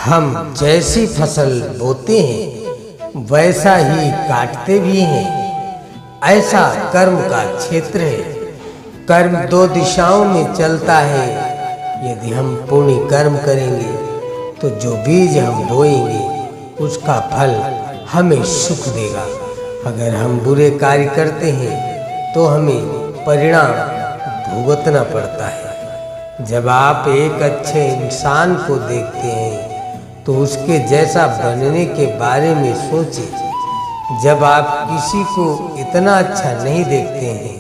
हम जैसी फसल बोते हैं वैसा ही काटते भी हैं। ऐसा कर्म का क्षेत्र है। कर्म दो दिशाओं में चलता है। यदि हम पुण्य कर्म करेंगे तो जो बीज हम बोएंगे उसका फल हमें सुख देगा। अगर हम बुरे कार्य करते हैं तो हमें परिणाम भुगतना पड़ता है। जब आप एक अच्छे इंसान को देखते हैं तो उसके जैसा बनने के बारे में सोचें। जब आप किसी को इतना अच्छा नहीं देखते हैं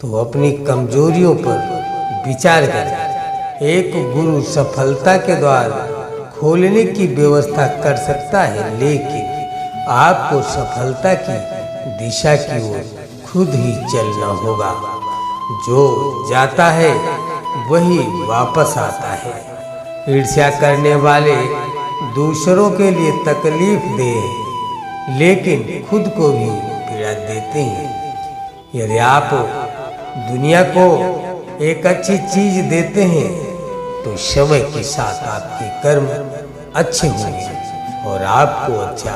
तो अपनी कमजोरियों पर विचार करें। एक गुरु सफलता के द्वार खोलने की व्यवस्था कर सकता है, लेकिन आपको सफलता की दिशा की ओर खुद ही चलना होगा। जो जाता है वही वापस आता है। ईर्ष्या करने वाले दूसरों के लिए तकलीफ दे, लेकिन खुद को भी पीड़ा देते हैं। यदि आप दुनिया को एक अच्छी चीज देते हैं तो समय के साथ आपके कर्म अच्छे होंगे और आपको अच्छा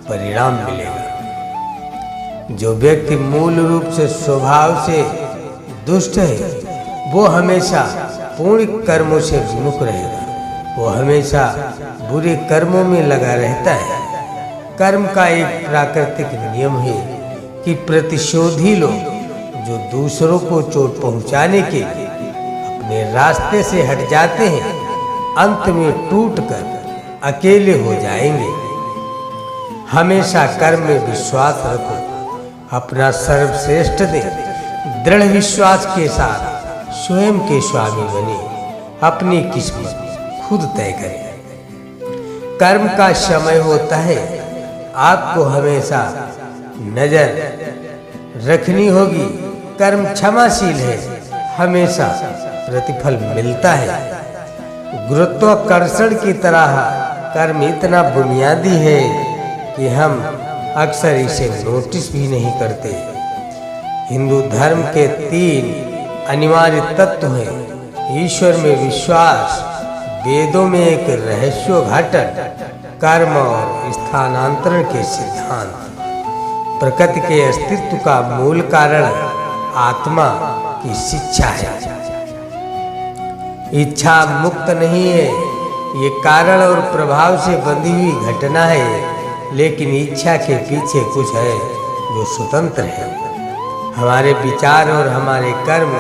परिणाम मिलेगा। जो व्यक्ति मूल रूप से स्वभाव से दुष्ट है वो हमेशा पूर्ण कर्मों से विमुख रहेगा। वो हमेशा बुरे कर्मों में लगा रहता है। कर्म का एक प्राकृतिक नियम है कि प्रतिशोधी लोग जो दूसरों को चोट पहुंचाने के लिए अपने रास्ते से हट जाते हैं अंत में टूटकर अकेले हो जाएंगे। हमेशा कर्म में विश्वास रखो। अपना सर्वश्रेष्ठ दें। दृढ़ विश्वास के साथ स्वयं के स्वामी बने। अपनी किस्मत खुद तय करें। कर्म का समय होता है। आपको हमेशा नजर रखनी होगी। कर्म क्षमाशील है। हमेशा प्रतिफल मिलता है। गुरुत्वाकर्षण की तरह कर्म इतना बुनियादी है कि हम अक्सर इसे नोटिस भी नहीं करते। हिंदू धर्म के 3 अनिवार्य तत्व हैं। ईश्वर में विश्वास, वेदों में एक रहस्योद्घाटन, कर्म और स्थानांतरण के सिद्धांत। प्रकृति के अस्तित्व का मूल कारण आत्मा की शिक्षा है। इच्छा मुक्त नहीं है। ये कारण और प्रभाव से बंधी हुई घटना है, लेकिन इच्छा के पीछे कुछ है जो स्वतंत्र है। हमारे विचार और हमारे कर्म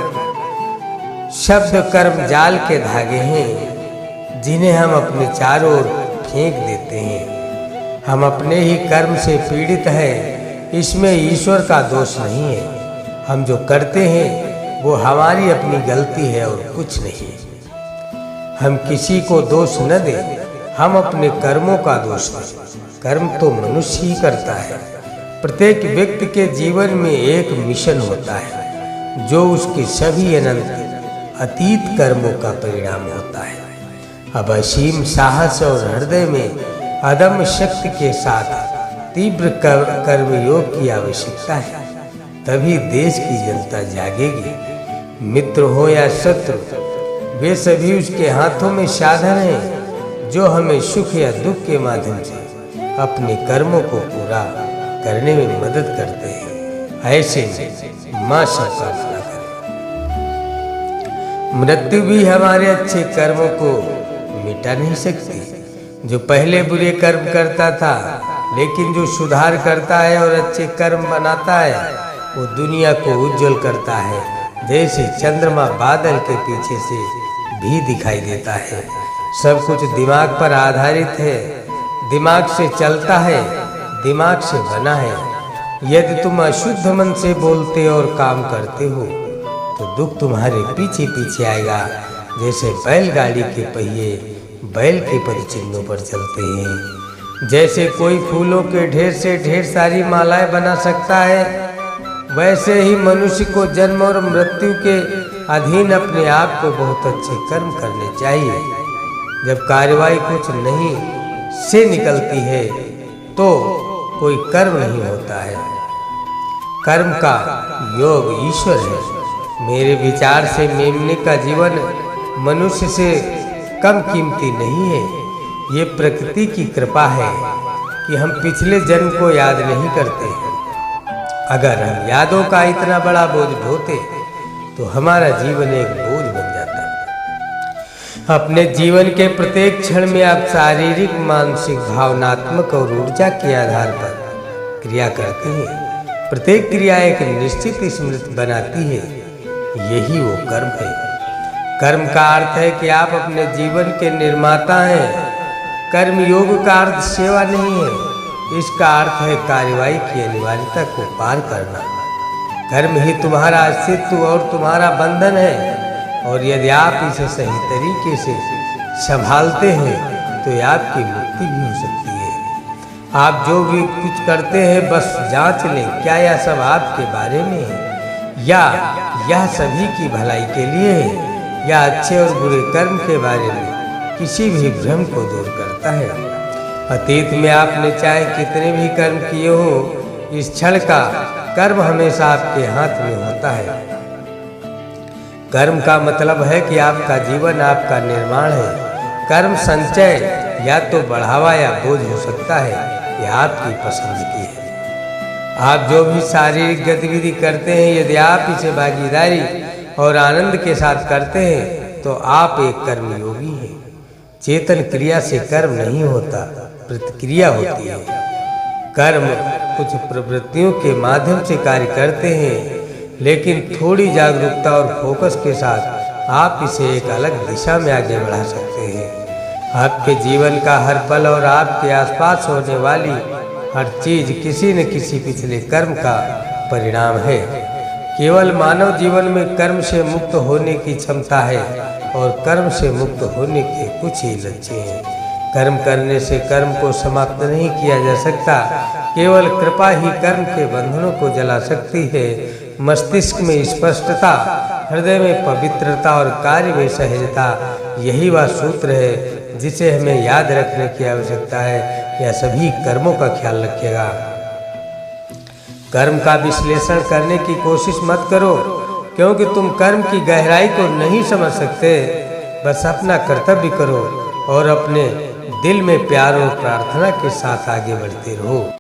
शब्द कर्म जाल के धागे हैं जिन्हें हम अपने चारों ओर फेंक देते हैं। हम अपने ही कर्म से पीड़ित हैं। इसमें ईश्वर का दोष नहीं है। हम जो करते हैं वो हमारी अपनी गलती है और कुछ नहीं। हम किसी को दोष न दें, हम अपने कर्मों का दोष दें। कर्म तो मनुष्य ही करता है। प्रत्येक व्यक्ति के जीवन में एक मिशन होता है जो उसके सभी अनंत अतीत कर्मों का परिणाम होता है। अब असीम साहस और हृदय में अदम्य शक्ति के साथ तीव्र कर्मयोग की आवश्यकता है। तभी देश की जनता जागेगी। मित्र हो या शत्रु, वे सभी उसके हाथों में साधन हैं जो हमें सुख या दुख के माध्यम से अपने कर्मों को पूरा करने में मदद करते हैं। ऐसे में मां सबका भला करे। मृत्यु भी हमारे अच्छे कर्मों को मिटा नहीं सकती। जो पहले बुरे कर्म करता था, लेकिन जो सुधार करता है और अच्छे कर्म बनाता है वो दुनिया को उज्जवल करता है। जैसे चंद्रमा बादल के पीछे से भी दिखाई देता है। सब कुछ दिमाग पर आधारित है। दिमाग से चलता है, दिमाग से बना है। यदि तुम अशुद्ध मन से बोलते और काम करते हो तो दुख तुम्हारे पीछे पीछे आएगा। जैसे बैलगाड़ी के पहिए बैल के पद चिन्हों पर चलते हैं। जैसे कोई फूलों के ढेर से ढेर सारी मालाएं बना सकता है, वैसे ही मनुष्य को जन्म और मृत्यु के अधीन अपने आप को बहुत अच्छे कर्म करने चाहिए। जब कार्रवाई कुछ नहीं से निकलती है तो कोई कर्म नहीं होता है। कर्म का योग ईश्वर है। मेरे विचार से मेमने का जीवन मनुष्य से कम कीमती नहीं है। ये प्रकृति की कृपा है कि हम पिछले जन्म को याद नहीं करते। अगर हम यादों का इतना बड़ा बोझ ढोते तो हमारा जीवन एक बोझ बन जाता। अपने जीवन के प्रत्येक क्षण में आप शारीरिक, मानसिक, भावनात्मक और ऊर्जा के आधार पर क्रिया करते हैं। प्रत्येक क्रिया एक निश्चित स्मृति बनाती है, यही वो कर्म है। कर्म का अर्थ है कि आप अपने जीवन के निर्माता हैं। कर्म योग का अर्थ सेवा नहीं है, इसका अर्थ है कार्यवाही की अनिवार्यता को पार करना। कर्म ही तुम्हारा अस्तित्व और तुम्हारा बंधन है, और यदि आप इसे सही तरीके से संभालते हैं तो आपकी मुक्ति भी हो सकती है। आप जो भी कुछ करते हैं बस जांच लें, क्या यह सब आपके बारे में है, या यह सभी की भलाई के लिए है, या अच्छे और बुरे कर्म के बारे में किसी भी भ्रम को दूर करता है। अतीत में आपने चाहे कितने भी कर्म किए हो, इस क्षण का कर्म हमेशा आपके हाथ में होता है। कर्म का मतलब है कि आपका जीवन आपका निर्माण है। कर्म संचय या तो बढ़ावा या बोझ हो सकता है, यह आपकी पसंद की है। आप जो भी शारीरिक गतिविधि करते हैं, यदि आप इसे भागीदारी और आनंद के साथ करते हैं तो आप एक कर्मयोगी हैं। चेतन क्रिया से कर्म नहीं होता, प्रतिक्रिया होती है। कर्म कुछ प्रवृत्तियों के माध्यम से कार्य करते हैं, लेकिन थोड़ी जागरूकता और फोकस के साथ आप इसे एक अलग दिशा में आगे बढ़ा सकते हैं। आपके जीवन का हर पल और आपके आसपास होने वाली हर चीज किसी न किसी पिछले कर्म का परिणाम है। केवल मानव जीवन में कर्म से मुक्त होने की क्षमता है, और कर्म से मुक्त होने के कुछ ही लक्ष्य हैं। कर्म करने से कर्म को समाप्त नहीं किया जा सकता, केवल कृपा ही कर्म के बंधनों को जला सकती है। मस्तिष्क में स्पष्टता, हृदय में पवित्रता और कार्य में सहजता, यही वह सूत्र है जिसे हमें याद रखने की आवश्यकता है। यह सभी कर्मों का ख्याल रखेगा। कर्म का विश्लेषण करने की कोशिश मत करो, क्योंकि तुम कर्म की गहराई को नहीं समझ सकते। बस अपना कर्तव्य करो और अपने दिल में प्यार और प्रार्थना के साथ आगे बढ़ते रहो।